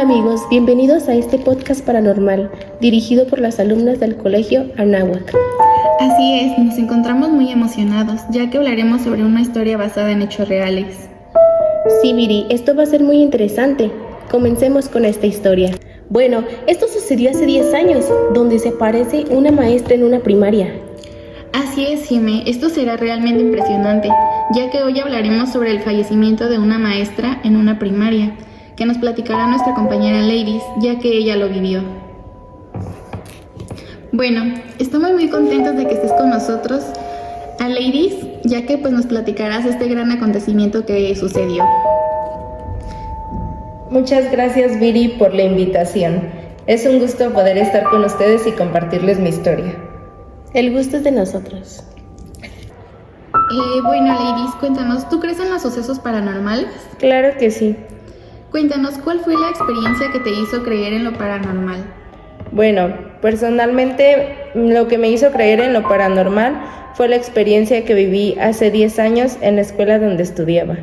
amigos, bienvenidos a este podcast paranormal, dirigido por las alumnas del Colegio Anáhuac. Así es, nos encontramos muy emocionados, ya que hablaremos sobre una historia basada en hechos reales. Sí, Viri, esto va a ser muy interesante. Comencemos con esta historia. Bueno, esto sucedió hace 10 años, donde se aparece una maestra en una primaria. Así es, Jimé, esto será realmente impresionante, ya que hoy hablaremos sobre el fallecimiento de una maestra en una primaria, que nos platicará nuestra compañera Ladies, ya que ella lo vivió. Bueno, estamos muy contentos de que estés con nosotros, a Ladies, ya que pues nos platicarás este gran acontecimiento que sucedió. Muchas gracias, Viri, por la invitación. Es un gusto poder estar con ustedes y compartirles mi historia. El gusto es de nosotros. Bueno, Ladies, cuéntanos, ¿tú crees en los sucesos paranormales? Claro que sí. Cuéntanos, ¿cuál fue la experiencia que te hizo creer en lo paranormal? Bueno, personalmente lo que me hizo creer en lo paranormal fue la experiencia que viví hace 10 años en la escuela donde estudiaba.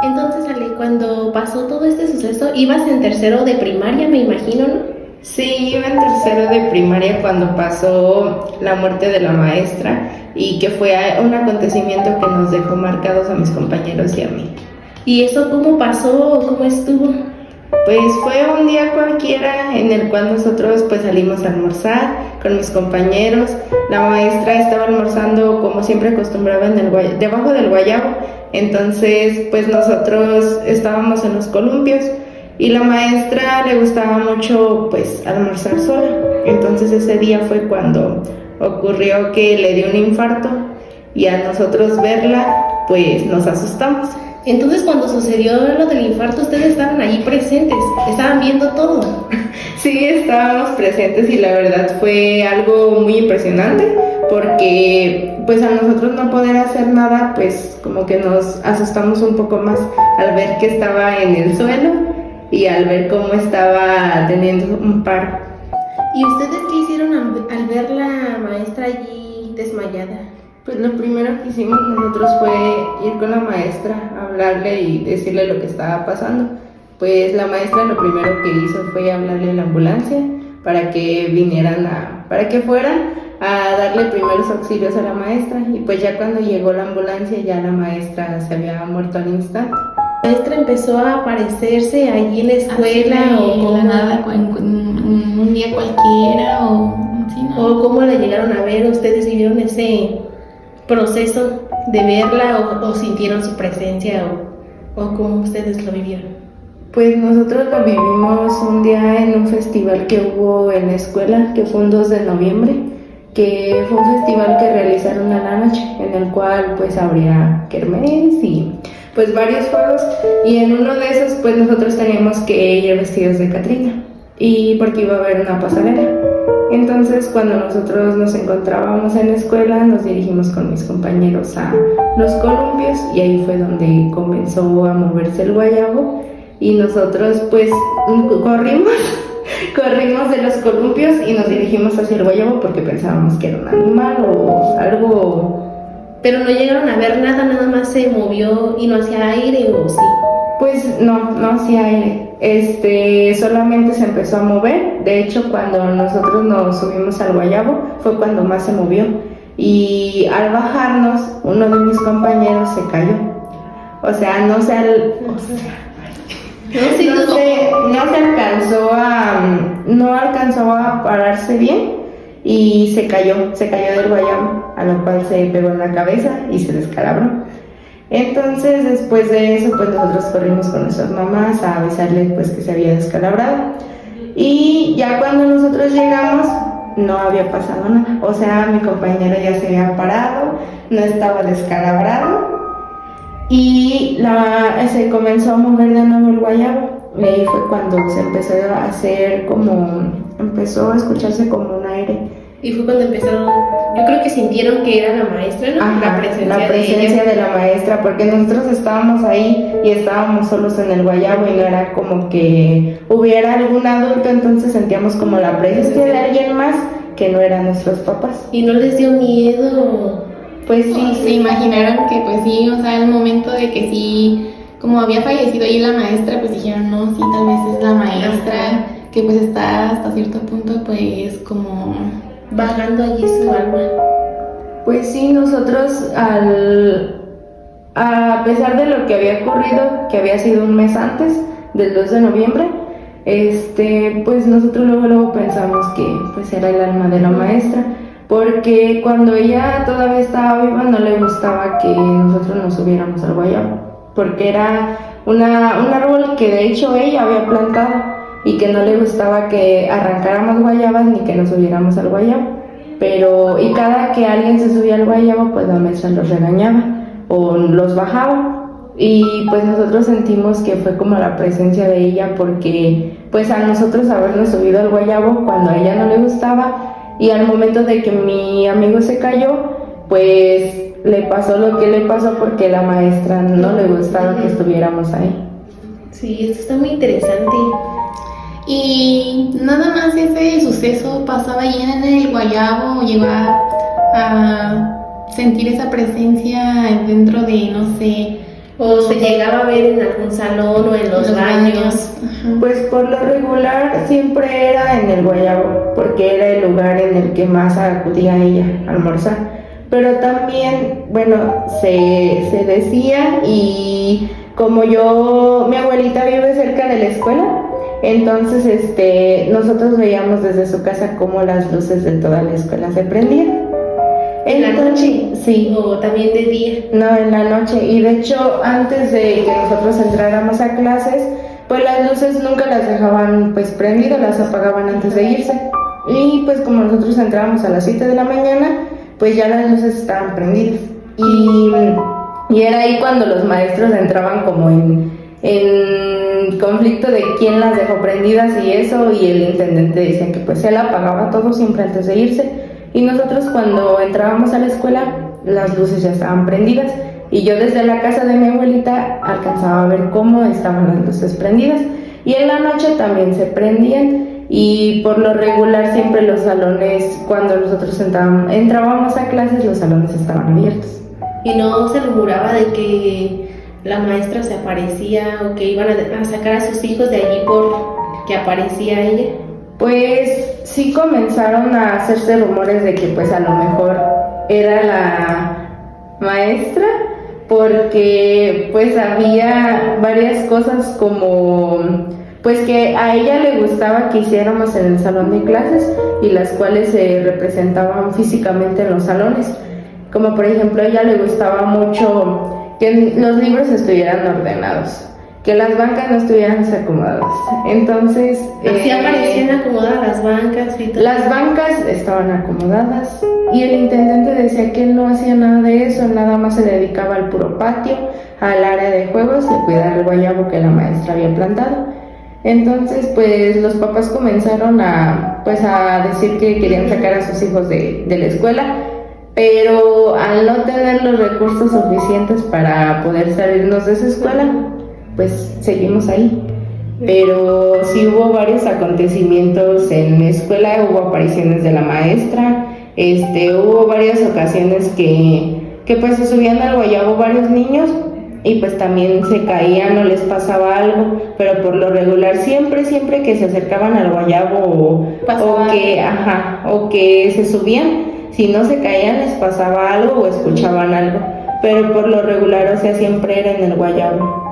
Entonces, Ale, cuando pasó todo este suceso, ibas en tercero de primaria, me imagino, ¿no? Sí, iba en tercero de primaria cuando pasó la muerte de la maestra y que fue un acontecimiento que nos dejó marcados a mis compañeros y a mí. ¿Y eso cómo pasó? ¿Cómo estuvo? Pues fue un día cualquiera en el cual nosotros pues salimos a almorzar con mis compañeros. La maestra estaba almorzando como siempre acostumbraba debajo del guayabo. Entonces pues nosotros estábamos en los columpios y la maestra le gustaba mucho pues almorzar sola. Entonces ese día fue cuando ocurrió que le dio un infarto y a nosotros verla pues nos asustamos. Entonces, cuando sucedió lo del infarto, ustedes estaban allí presentes, estaban viendo todo. Sí, estábamos presentes y la verdad fue algo muy impresionante porque pues a nosotros no poder hacer nada, pues como que nos asustamos un poco más al ver que estaba en el suelo y al ver cómo estaba teniendo un paro. ¿Y ustedes qué hicieron al ver la maestra allí desmayada? Pues lo primero que hicimos nosotros fue ir con la maestra, hablarle y decirle lo que estaba pasando. Pues la maestra lo primero que hizo fue hablarle a la ambulancia para que fueran a darle primeros auxilios a la maestra. Y pues ya cuando llegó la ambulancia ya la maestra se había muerto al instante. ¿La maestra empezó a aparecerse allí en la escuela o de la nada, un día cualquiera o sí, ¿no? ¿O cómo la llegaron a ver? ¿Ustedes vivieron ese proceso de verla o sintieron su presencia o cómo ustedes lo vivieron? Pues nosotros lo vivimos un día en un festival que hubo en la escuela, que fue un 2 de noviembre, que fue un festival que realizaron a la noche, en el cual pues habría kermés y pues varios juegos, y en uno de esos pues nosotros teníamos que ir vestidos de Catrina, y porque iba a haber una pasarela. Entonces, cuando nosotros nos encontrábamos en la escuela, nos dirigimos con mis compañeros a los columpios y ahí fue donde comenzó a moverse el guayabo y nosotros pues corrimos de los columpios y nos dirigimos hacia el guayabo porque pensábamos que era un animal o algo. Pero no llegaron a ver nada más se movió y no hacía aire ¿o sí? Pues no hacía aire. Solamente se empezó a mover. De hecho, cuando nosotros nos subimos al guayabo fue cuando más se movió. Y al bajarnos, uno de mis compañeros se cayó. O sea, no se alcanzó a pararse bien y se cayó del guayabo, a lo cual se pegó en la cabeza y se descalabró. Entonces, después de eso, pues nosotros corrimos con nuestras mamás a avisarles pues que se había descalabrado. Y ya cuando nosotros llegamos, no había pasado nada. O sea, mi compañero ya se había parado, no estaba descalabrado. Y se comenzó a mover de nuevo el guayabo. Y ahí fue cuando se empezó a hacer empezó a escucharse como un aire. Y fue cuando empezaron, yo creo que sintieron que era la maestra, ¿no? Ajá, la presencia de la maestra, porque nosotros estábamos ahí y estábamos solos en el guayabo y no era como que hubiera algún adulto, entonces sentíamos como la presencia de alguien más que no eran nuestros papás. ¿Y no les dio miedo? Pues sí. Se imaginaron que pues sí, o sea, el momento de que sí como había fallecido ahí la maestra, pues dijeron, no, sí, tal vez es la maestra, que pues está hasta cierto punto pues como vagando allí su alma. Pues sí, nosotros a pesar de lo que había ocurrido, que había sido un mes antes del 2 de noviembre, pues nosotros luego pensamos que pues era el alma de la maestra, porque cuando ella todavía estaba viva no le gustaba que nosotros nos subiéramos al guayabo, porque era un árbol que de hecho ella había plantado y que no le gustaba que arrancáramos guayabas ni que nos subiéramos al guayabo. Y cada que alguien se subía al guayabo, pues la maestra los regañaba o los bajaba. Y pues nosotros sentimos que fue como la presencia de ella, porque pues a nosotros habernos subido al guayabo cuando a ella no le gustaba, y al momento de que mi amigo se cayó, pues le pasó lo que le pasó porque la maestra no le gustaba que estuviéramos ahí. Sí, esto está muy interesante. Y nada más ese suceso pasaba allí en el guayabo, o llegó a sentir esa presencia dentro de, no sé, o se llegaba a ver en algún salón o en los baños. Pues por lo regular siempre era en el guayabo, porque era el lugar en el que más acudía ella a almorzar. Pero también, bueno, se decía, y como mi abuelita vive cerca de la escuela, entonces nosotros veíamos desde su casa cómo las luces de toda la escuela se prendían. ¿En la noche? Sí. ¿O también de día? No, en la noche. Y de hecho, antes de que nosotros entráramos a clases, pues las luces nunca las dejaban pues prendidas, las apagaban antes de irse. Y pues como nosotros entrábamos a las 7 de la mañana, pues ya las luces estaban prendidas. Y era ahí cuando los maestros entraban como en conflicto de quién las dejó prendidas y eso, y el intendente decía que pues él apagaba todo siempre antes de irse. Y nosotros cuando entrábamos a la escuela, las luces ya estaban prendidas, y yo desde la casa de mi abuelita alcanzaba a ver cómo estaban las luces prendidas, y en la noche también se prendían. Y por lo regular siempre los salones, cuando nosotros entrábamos a clases, los salones estaban abiertos. ¿Y no se rumoraba de que la maestra se aparecía o que iban a sacar a sus hijos de allí porque aparecía ella? Pues sí comenzaron a hacerse rumores de que pues a lo mejor era la maestra, porque pues había varias cosas como pues que a ella le gustaba que hiciéramos en el salón de clases, y las cuales se representaban físicamente en los salones. Como por ejemplo, a ella le gustaba mucho que los libros estuvieran ordenados, que las bancas no estuvieran desacomodadas. Entonces así aparecían acomodadas las bancas y todo. Las bancas estaban acomodadas, y el intendente decía que él no hacía nada de eso, nada más se dedicaba al puro patio, al área de juegos y a cuidar el guayabo que la maestra había plantado. Entonces pues los papás comenzaron a decir que querían sacar a sus hijos de la escuela, pero al no tener los recursos suficientes para poder salirnos de esa escuela, pues seguimos ahí. Pero sí hubo varios acontecimientos en la escuela, hubo apariciones de la maestra, hubo varias ocasiones que pues se subían al guayabo varios niños, y pues también se caían o les pasaba algo, pero por lo regular siempre que se acercaban al guayabo o que se subían, si no se caían les pasaba algo o escuchaban algo, pero por lo regular, o sea, siempre era en el guayabo.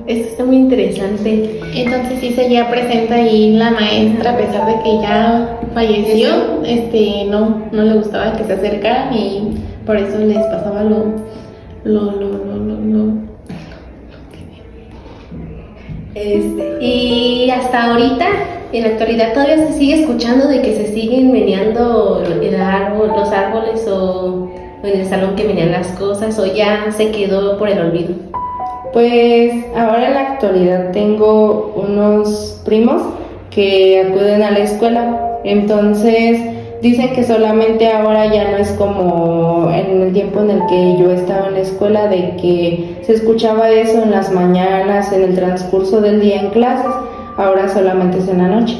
Esto está muy interesante. Entonces sí seguía presente ahí la maestra, a pesar de que ya falleció, no le gustaba que se acercaran, y por eso les pasaba y hasta ahorita, en la actualidad, todavía se sigue escuchando de que se siguen meneando los árboles, o en el salón que menean las cosas, o ya se quedó por el olvido. Pues ahora en la actualidad tengo unos primos que acuden a la escuela, entonces dicen que solamente ahora ya no es como en el tiempo en el que yo estaba en la escuela, de que se escuchaba eso en las mañanas, en el transcurso del día en clases. Ahora solamente es en la noche.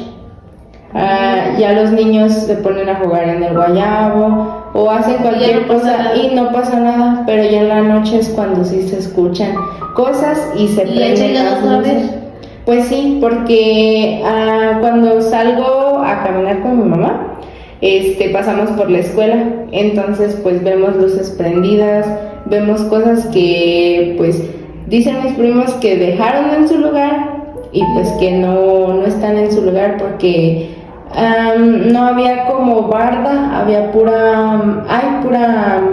Ya los niños se ponen a jugar en el guayabo, o hacen cualquier cosa y no pasa nada, pero ya en la noche es cuando sí se escuchan cosas y se prenden las luces. Pues sí, porque cuando salgo a caminar con mi mamá, pasamos por la escuela, entonces pues vemos luces prendidas, vemos cosas que pues dicen mis primos que dejaron en su lugar y pues que no están en su lugar porque no había como barda, había pura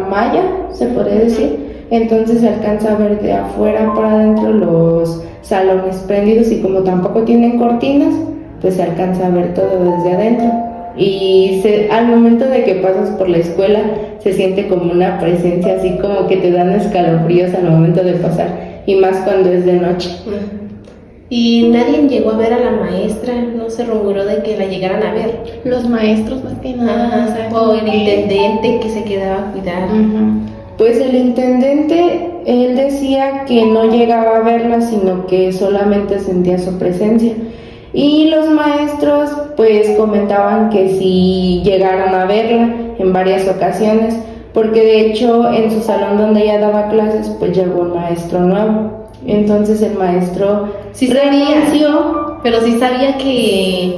malla, se podría decir. Entonces se alcanza a ver de afuera para adentro los salones prendidos y como tampoco tienen cortinas, pues se alcanza a ver todo desde adentro. Y al momento de que pasas por la escuela se siente como una presencia así como que te dan escalofríos al momento de pasar y más cuando es de noche. Y nadie llegó a ver a la maestra, no se rumoró de que la llegaran a ver. Los maestros más que nada. O el intendente que se quedaba a cuidar. Pues el intendente, él decía que no llegaba a verla, sino que solamente sentía su presencia. Y los maestros pues comentaban que sí llegaron a verla en varias ocasiones, porque de hecho en su salón donde ella daba clases pues llegó un maestro nuevo. Entonces el maestro sí renunció, pero sí sabía que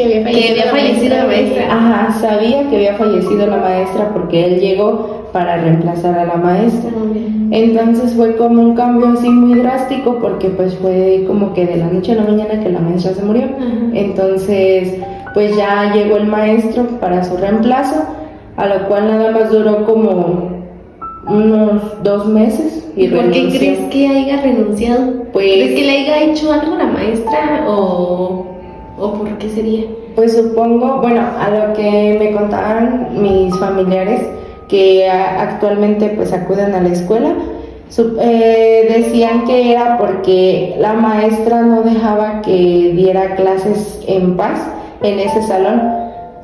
había fallecido la maestra. Ajá, sabía que había fallecido la maestra porque él llegó para reemplazar a la maestra. Entonces fue como un cambio así muy drástico porque pues fue como que de la noche a la mañana que la maestra se murió. Entonces pues ya llegó el maestro para su reemplazo, a lo cual nada más duró como unos 2 meses y ¿Por qué crees que haya renunciado? Pues, ¿crees que le haya hecho algo a la maestra o por qué sería? Pues supongo, bueno, a lo que me contaban mis familiares que actualmente pues acuden a la escuela, decían que era porque la maestra no dejaba que diera clases en paz en ese salón,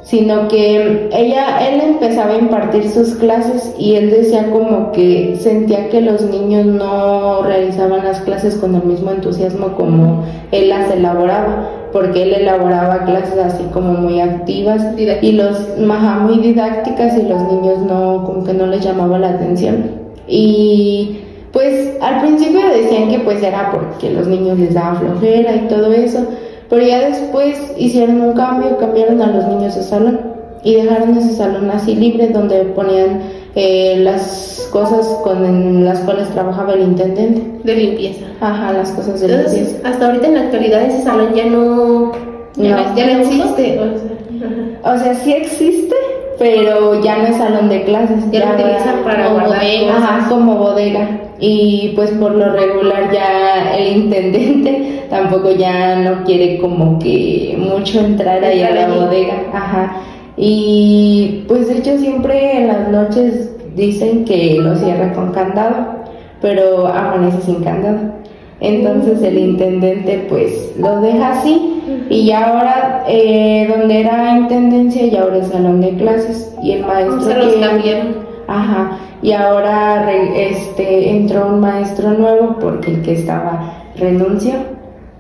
sino que él empezaba a impartir sus clases y él decía como que sentía que los niños no realizaban las clases con el mismo entusiasmo como él las elaboraba, porque él elaboraba clases así como muy activas y muy didácticas y los niños como que no les llamaba la atención. Y pues al principio decían que pues era porque los niños les daba flojera y todo eso, pero ya después hicieron un cambio, cambiaron a los niños de salón y dejaron ese salón así libre donde ponían las cosas con las cuales trabajaba el intendente. De limpieza. Ajá, las cosas de Entonces, limpieza. hasta ahorita en la actualidad ese salón ya no existe. O sea, sí existe, pero ya no es salón de clases. Ya lo utilizan para guardar cosas. Ajá, como bodega. Y pues por lo regular ya el intendente tampoco ya no quiere como que mucho entrar ahí a la bodega. Ajá. Y pues de hecho siempre en las noches dicen que lo cierra con candado, pero amanece sin candado. Entonces el intendente pues lo deja así y ya ahora donde era intendencia y ahora es salón de clases y el maestro se los cambiaron. Ajá, y ahora entró un maestro nuevo porque el que estaba renunció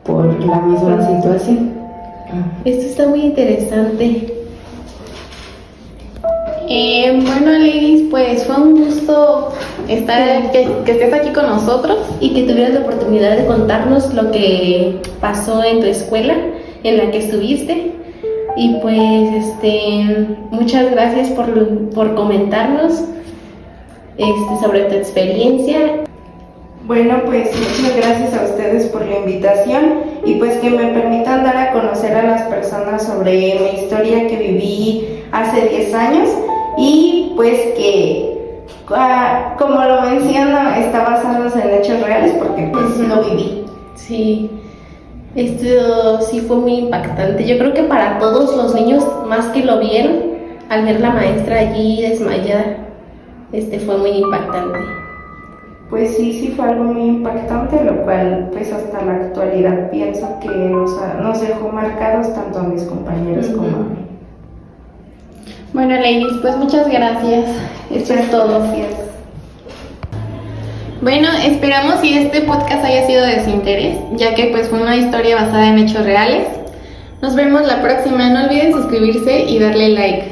por la misma situación. Esto está muy interesante. Bueno, ladies, pues fue un gusto que estés aquí con nosotros y que tuvieras la oportunidad de contarnos lo que pasó en tu escuela en la que estuviste. Y pues muchas gracias por comentarnos sobre tu experiencia. Bueno, pues muchas gracias a ustedes por la invitación y pues que me permitan dar a conocer a las personas sobre mi historia que viví hace 10 años y pues que como lo menciono está basado en hechos reales porque pues lo viví. Sí, esto sí fue muy impactante. Yo creo que para todos los niños más que lo vieron al ver la maestra allí desmayada, fue muy impactante. Pues sí fue algo muy impactante, lo cual pues hasta la actualidad pienso que nos dejó marcados tanto a mis compañeros como a mí. Bueno, ladies, pues muchas gracias. Esto es todo. Gracias. Bueno, esperamos si este podcast haya sido de su interés, ya que pues fue una historia basada en hechos reales. Nos vemos la próxima. No olviden suscribirse y darle like.